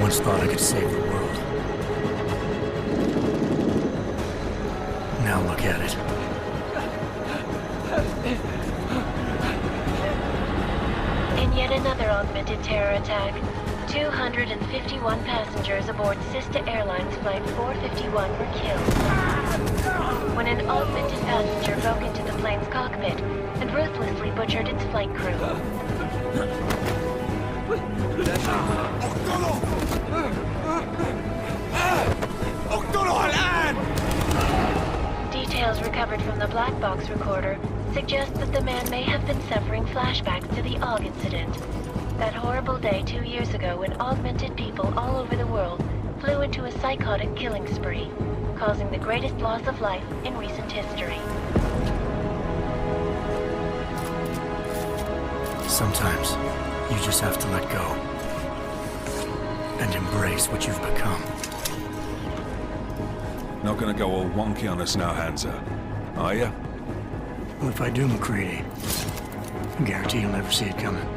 once thought I could save the world. Now look at it. In yet another augmented terror attack, 251 passengers aboard Sister Airlines Flight 451 were killed when an augmented passenger broke into the plane's cockpit and ruthlessly butchered its flight crew. Details recovered from the black box recorder suggest that the man may have been suffering flashbacks to the AUG incident. That horrible day 2 years ago when augmented people all over the world flew into a psychotic killing spree, causing the greatest loss of life in recent history. Sometimes, you just have to let go. And embrace what you've become. Not gonna go all wonky on us now, Hansa, are ya? Well, if I do, McCready, I guarantee you'll never see it coming.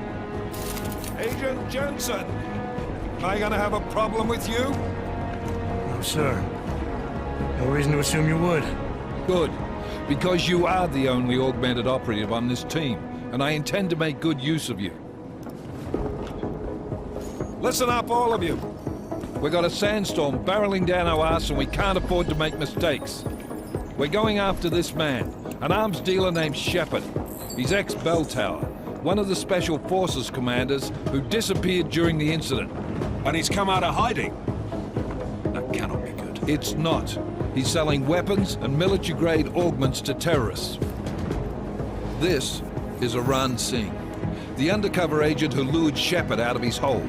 Agent Jensen! Am I gonna have a problem with you? No, sir. No reason to assume you would. Good. Because you are the only augmented operative on this team, and I intend to make good use of you. Listen up, all of you. We got a sandstorm barreling down our ass and we can't afford to make mistakes. We're going after this man, an arms dealer named Shepard. He's ex-Bell Tower, one of the Special Forces commanders who disappeared during the incident. And he's come out of hiding. That cannot be good. It's not. He's selling weapons and military-grade augments to terrorists. This is Aran Singh, the undercover agent who lured Shepard out of his hole.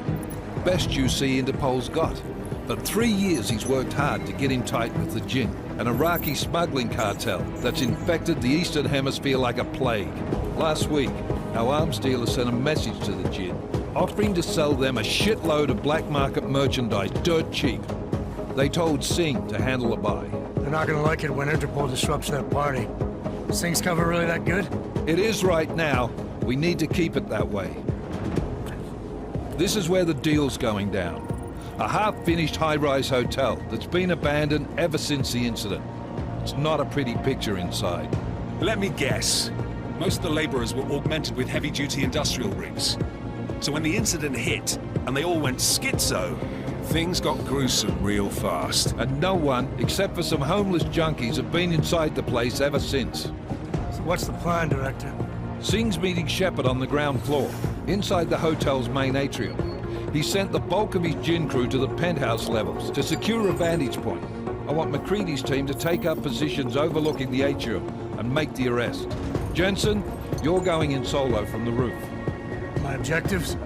Best you see Interpol's got. For 3 years he's worked hard to get him tight with the Jinn, an Iraqi smuggling cartel that's infected the Eastern Hemisphere like a plague. Last week, our arms dealer sent a message to the Jinn, offering to sell them a shitload of black market merchandise dirt cheap. They told Singh to handle the buy. They're not gonna like it when Interpol disrupts their party. Is Singh's cover really that good? It is right now. We need to keep it that way. This is where the deal's going down. A half-finished high-rise hotel that's been abandoned ever since the incident. It's not a pretty picture inside. Let me guess. Most of the laborers were augmented with heavy-duty industrial rigs. So when the incident hit, and they all went schizo, Things got gruesome real fast. And no one, except for some homeless junkies, have been inside the place ever since. So what's the plan, Director? Singh's meeting Shepard on the ground floor, inside the hotel's main atrium. He sent the bulk of his Jinn crew to the penthouse levels to secure a vantage point. I want McCready's team to take up positions overlooking the atrium and make the arrest. Jensen, you're going in solo from the roof. My objectives?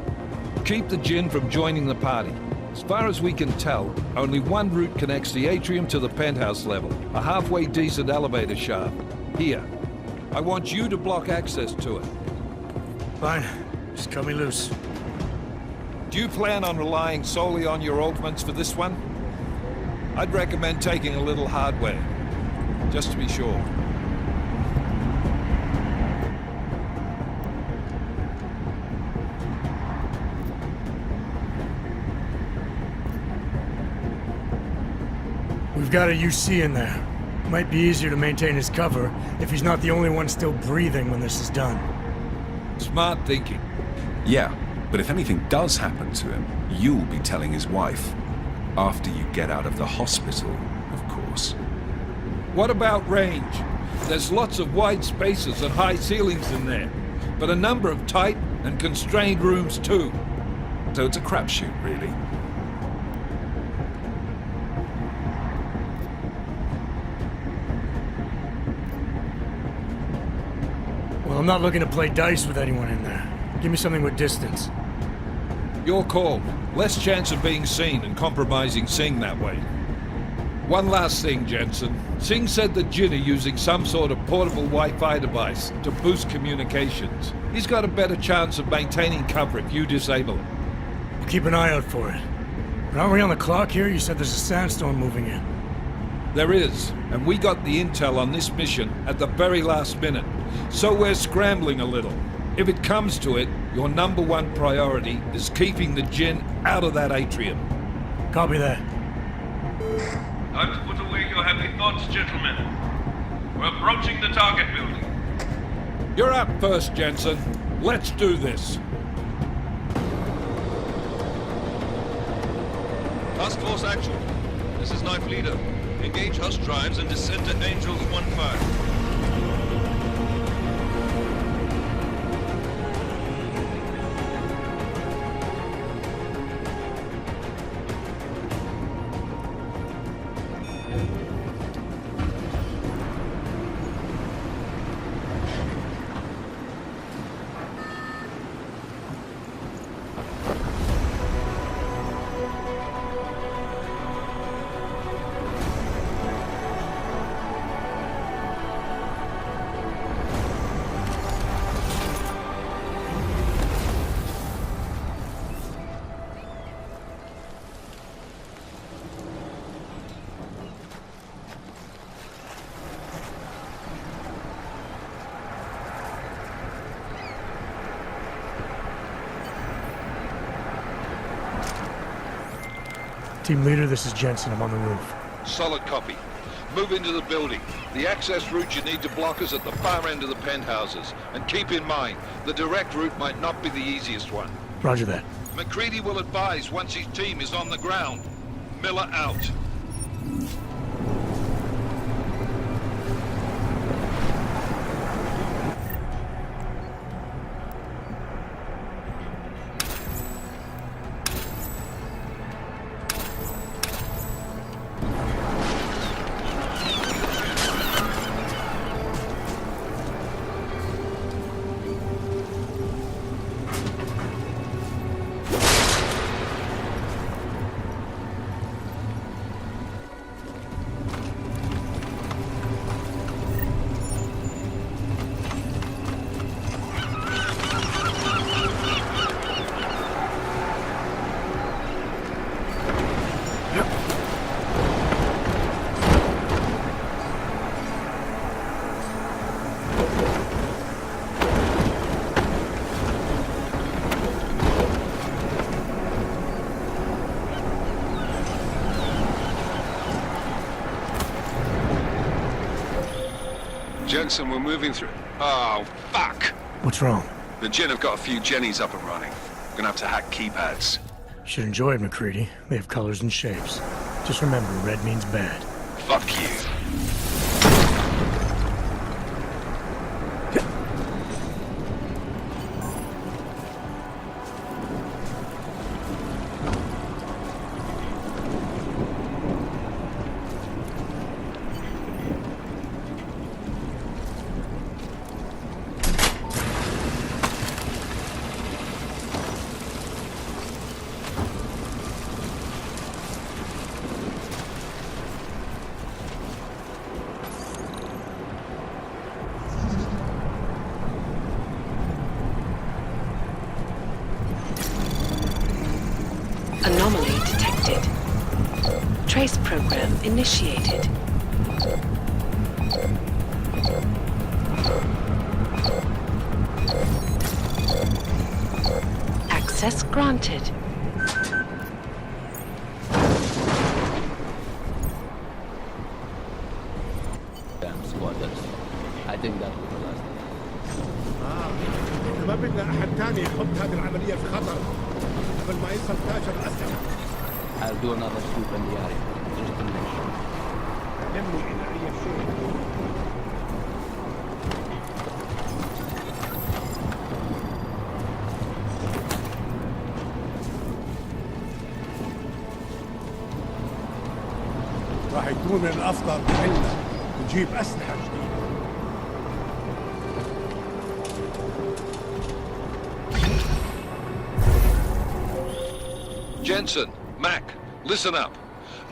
Keep the Jinn from joining the party. As far as we can tell, only one route connects the atrium to the penthouse level, a halfway decent elevator shaft. Here. I want you to block access to it. Fine. Just cut me loose. Do you plan on relying solely on your augments for this one? I'd recommend taking a little hardware, just to be sure. We've got a UC in there. Might be easier to maintain his cover if he's not the only one still breathing when this is done. Smart thinking. Yeah, but if anything does happen to him, you'll be telling his wife. After you get out of the hospital, of course. What about range? There's lots of wide spaces and high ceilings in there, but a number of tight and constrained rooms too. So it's a crapshoot, really. Well, I'm not looking to play dice with anyone in there. Give me something with distance. Your call. Less chance of being seen and compromising Singh that way. One last thing, Jensen. Singh said the Jinn are using some sort of portable Wi-Fi device to boost communications. He's got a better chance of maintaining cover if you disable it. We'll keep an eye out for it. But aren't we on the clock here? You said there's a sandstorm moving in. There is, and we got the intel on this mission at the very last minute. So we're scrambling a little. If it comes to it, your #1 priority is keeping the Jinn out of that atrium. Copy that. Time to put away your heavy thoughts, gentlemen. We're approaching the target building. You're up first, Jensen. Let's do this. Task Force Actual. This is Knife Leader. Engage Hush drives and descend to Angels 1-5. Team leader, this is Jensen. I'm on the roof. Solid copy. Move into the building. The access route you need to block is at the far end of the penthouses. And keep in mind, the direct route might not be the easiest one. Roger that. McCready will advise once his team is on the ground. Miller out. Jensen, we're moving through. Oh, fuck! What's wrong? The Jinn have got a few Jennies up and running. Gonna have to hack keypads. Should enjoy it, McCready. They have colors and shapes. Just remember, red means bad. Fuck you. Anomaly detected. Trace program initiated. Access granted. Damn squatters. I think that was the last. ما بدنا أحد تاني يحط هذه العملية في خطر قبل ما يصل تاجر أسلحة. I'll do another scoop in the area, just to make sure. علمني إذا أي شيء. راح يكون من الأفضل إلنا نجيب أسلحة جديدة. Jensen, Mac, listen up.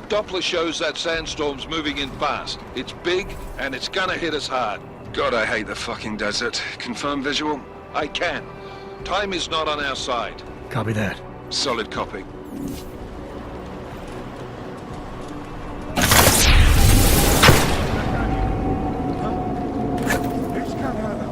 Doppler shows that sandstorm's moving in fast. It's big, and it's gonna hit us hard. God, I hate the fucking desert. Confirm visual? I can. Time is not on our side. Copy that. Solid copy. إيش كان هذا؟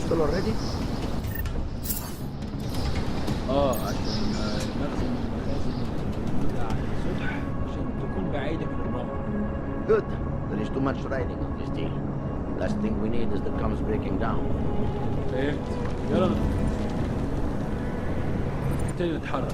boosted already? عشان المخزن بتاع الصبح عشان تكون بعيدة من الرمل. Good. There is too much riding on this deal. Last thing we need is the comms breaking down. فهمت. يلا نبتدي نتحرك.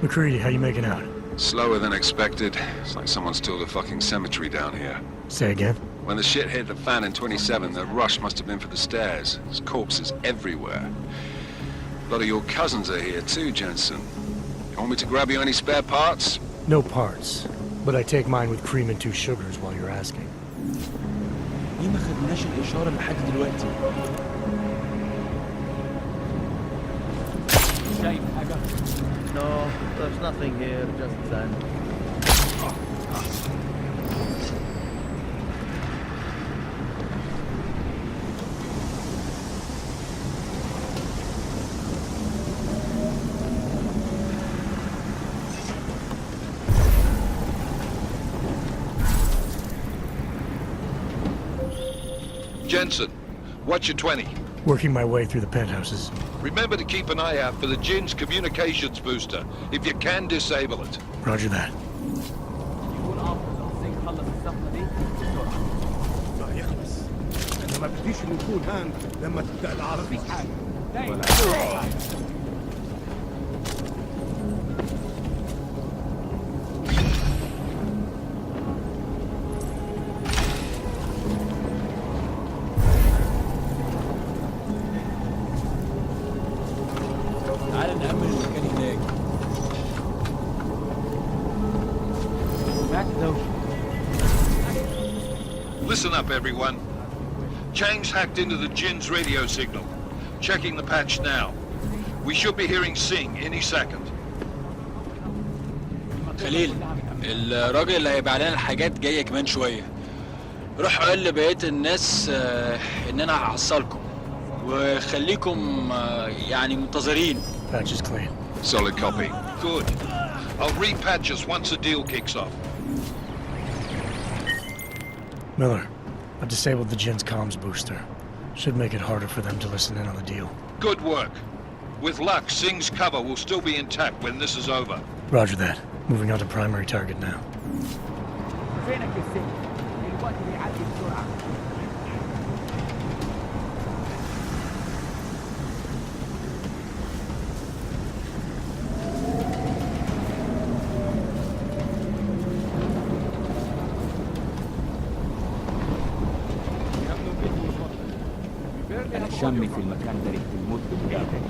McCready, how you making out? Slower than expected. It's like someone's tilled a fucking cemetery down here. Say again? When the shit hit the fan in 27, the rush must have been for the stairs. There's corpses everywhere. A lot of your cousins are here too, Jensen. You want me to grab you any spare parts? No parts. But I take mine with cream and 2 sugars while you're asking. ليه ما خدناش الإشارة لحد دلوقتي؟ شايف حاجة؟ No, there's nothing here, just sand. Jensen, what's your 20? Working my way through the penthouses. Remember to keep an eye out for the Jin's communications booster. If you can, disable it. Roger that. يكون أفضل لو زين خلص الصفقة دي بسرعة. ما يخلص. انا ما بديش نكون هان لما تبدا العرض. تعال نأمن المكان هناك. Back though. Listen up, everyone. Chang's hacked into the Jin's radio signal. Checking the patch now. We should be hearing Sing any second. خليل، الراجل اللي هيبيع لنا الحاجات جاي كمان شوية. روح قول لبقية الناس إن أنا هحصلكم. وخليكم يعني منتظرين. Patch is clean. Solid copy. Good. I'll repatch us once the deal kicks off. Miller, I've disabled the Jin's comms booster. Should make it harder for them to listen in on the deal. Good work. With luck, Sing's cover will still be intact when this is over. Roger that. Moving on to primary target now. فينك يا سيد؟ الوقت بيعدي بسرعة. أنا شمي في المكان ده ريحة الموت بتاعتك.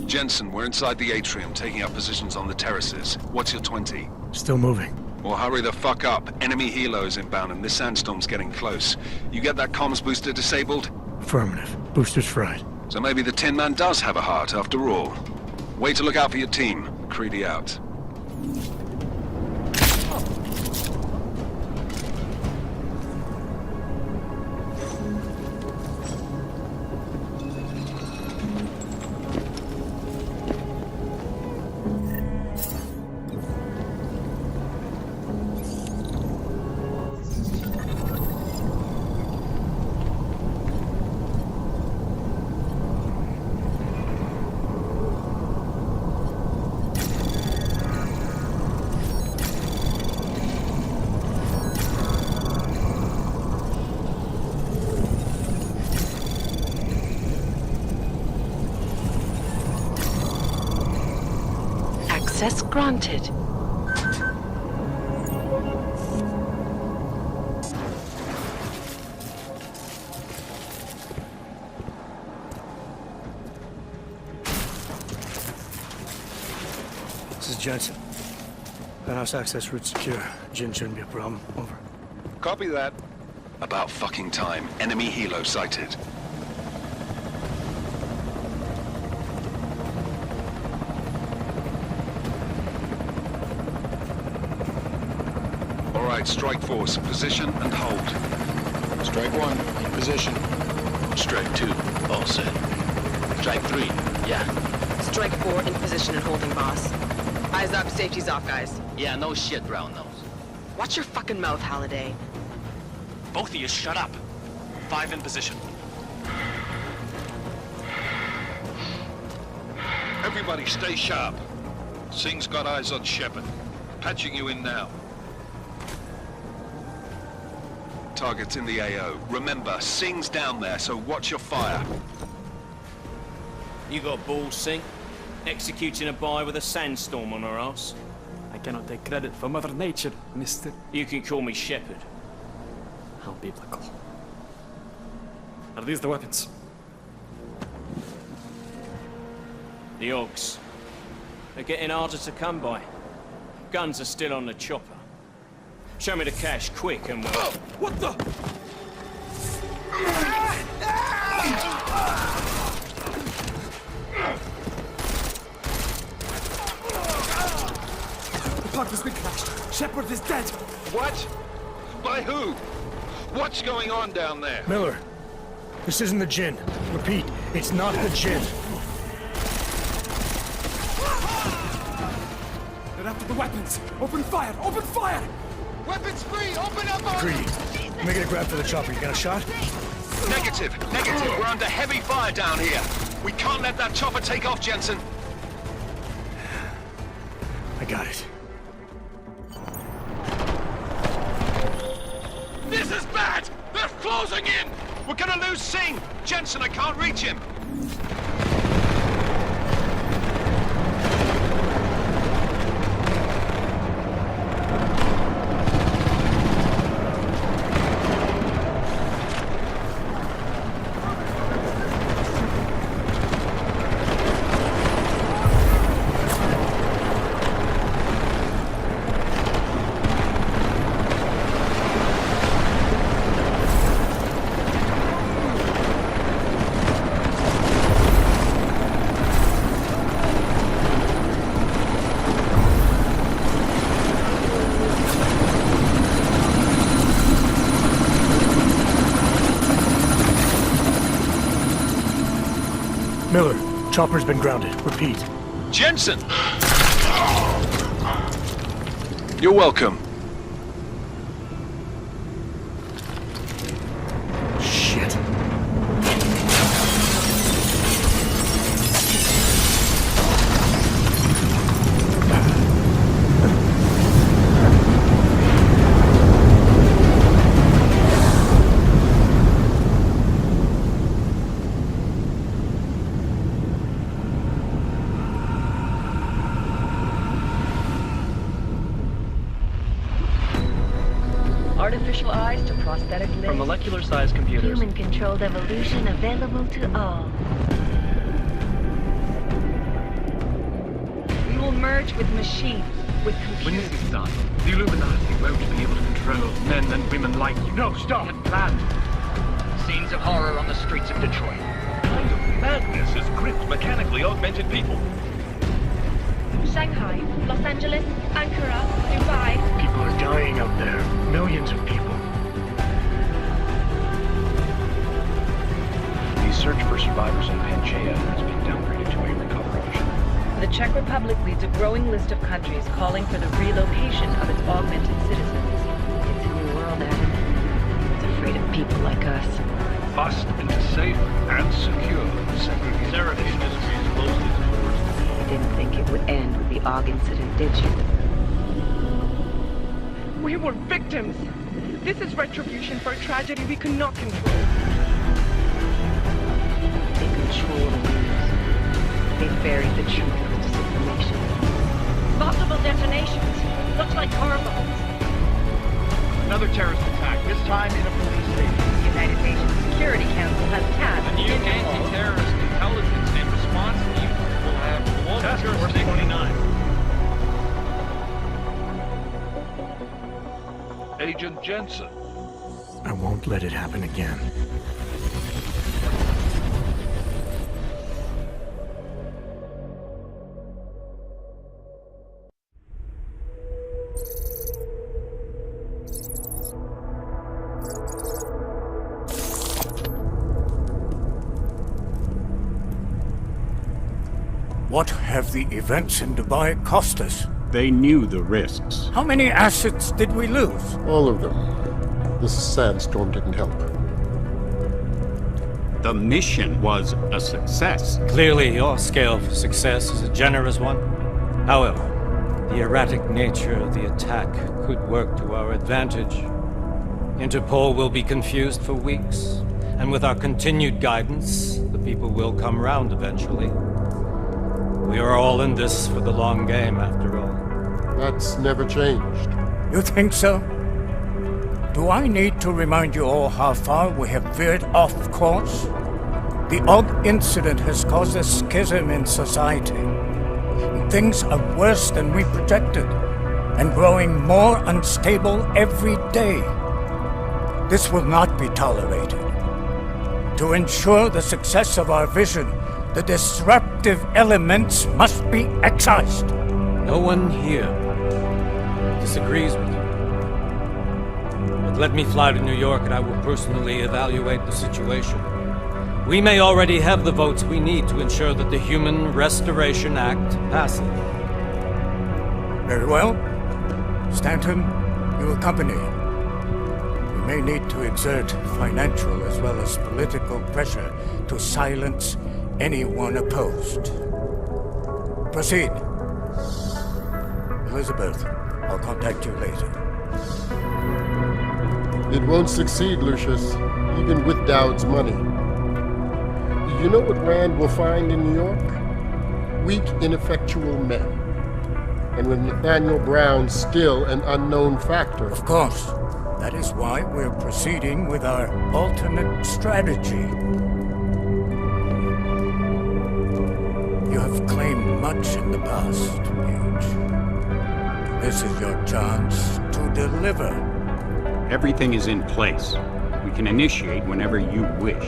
Jensen, we're inside the atrium, taking up positions on the terraces. What's your 20? Still moving. Well, hurry the fuck up. Enemy helos inbound and this sandstorm's getting close. You get that comms booster disabled? Affirmative. Booster's fried. So maybe the Tin Man does have a heart after all. Way to look out for your team. Creedy out. Access granted. This is Jensen. Penthouse access route secure. Jin shouldn't be a problem. Over. Copy that. About fucking time. Enemy helo sighted. All right, strike force. Position and hold. Strike 1, in position. Strike 2, all set. Strike 3, yeah. Strike 4, in position and holding, boss. Eyes up, safety's off, guys. Yeah, no shit, brown nose. Watch your fucking mouth, Halliday. Both of you, shut up. 5 in position. Everybody stay sharp. Singh's got eyes on Shepard. Patching you in now. Target's in the AO. Remember, Singh's down there, so watch your fire. You got balls, Singh? Executing a buy with a sandstorm on our ass? I cannot take credit for Mother Nature, mister. You can call me Shepard. How biblical. Are these the weapons? The Ogs. They're getting harder to come by. Guns are still on the chopper. Show me the cash, quick, and we'll... Oh, what the? The park has been crashed. Shepard is dead. What? By who? What's going on down there? Miller, this isn't the Jinn. Repeat, it's not the Jinn. They're after the weapons. Open fire! Open fire! Weapons free! Open up on... Greedy. Make it a grab for the chopper. You got a shot? Negative. We're under heavy fire down here. We can't let that chopper take off, Jensen. I got it. This is bad! They're closing in! We're gonna lose Singh! Jensen, I can't reach him! Miller, chopper's been grounded. Repeat. Jensen! You're welcome. Shit. Artificial eyes to prosthetic limbs. From molecular-sized computers. Human-controlled evolution available to all. We will merge with machines, with computers. When this is done, the Illuminati won't be able to control men and women like you. No, stop! And planned. Scenes of horror on the streets of Detroit. What kind of madness has gripped mechanically augmented people? Shanghai, Los Angeles, Ankara, Dubai. People are dying out there. Millions of people. The search for survivors in Pangaea has been downgraded to a recovery mission. The Czech Republic leads a growing list of countries calling for the relocation of its augmented citizens. It's a new world, Adam. It's afraid of people like us. Bust into safe and secure segregation industries closely to tours. You didn't think it would end with the AUG incident, did you? We were victims. This is retribution for a tragedy we could not control. They control the news. They buried the truth with disinformation. Multiple detonations. Looks like car bombs. Another terrorist attack, this time in a police station. The United Nations Security Council has tasked The new anti-terrorist intelligence and response team will have global jurisdiction. 29. Agent Jensen. I won't let it happen again. What have the events in Dubai cost us? They knew the risks. How many assets did we lose? All of them. This sandstorm didn't help. The mission was a success. Clearly, your scale for success is a generous one. However, the erratic nature of the attack could work to our advantage. Interpol will be confused for weeks, and with our continued guidance, the people will come round eventually. We are all in this for the long game, after all. That's never changed. You think so? Do I need to remind you all how far we have veered off course? The Og incident has caused a schism in society. Things are worse than we projected, and growing more unstable every day. This will not be tolerated. To ensure the success of our vision, the disruptive elements must be excised. No one here disagrees with you. But let me fly to New York and I will personally evaluate the situation. We may already have the votes we need to ensure that the Human Restoration Act passes. Very well. Stanton, you accompany. We may need to exert financial as well as political pressure to silence anyone opposed. Proceed. Elizabeth, I'll contact you later. It won't succeed, Lucius, even with Dowd's money. You know what Rand will find in New York? Weak, ineffectual men. And with Nathaniel Brown still an unknown factor. Of course. That is why we're proceeding with our alternate strategy. You have claimed much in the past, Paige. This is your chance to deliver. Everything is in place. We can initiate whenever you wish.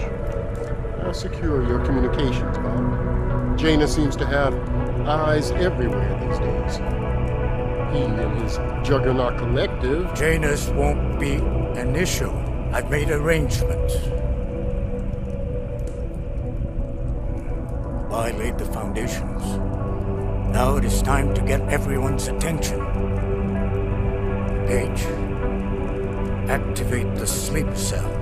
How secure are your communications, Bob? Jaina seems to have eyes everywhere these days. He and his Juggernaut Collective... Jaina's won't be an issue. I've made arrangements. I laid the foundations. Now it is time to get everyone's attention. Paige, activate the sleep cell.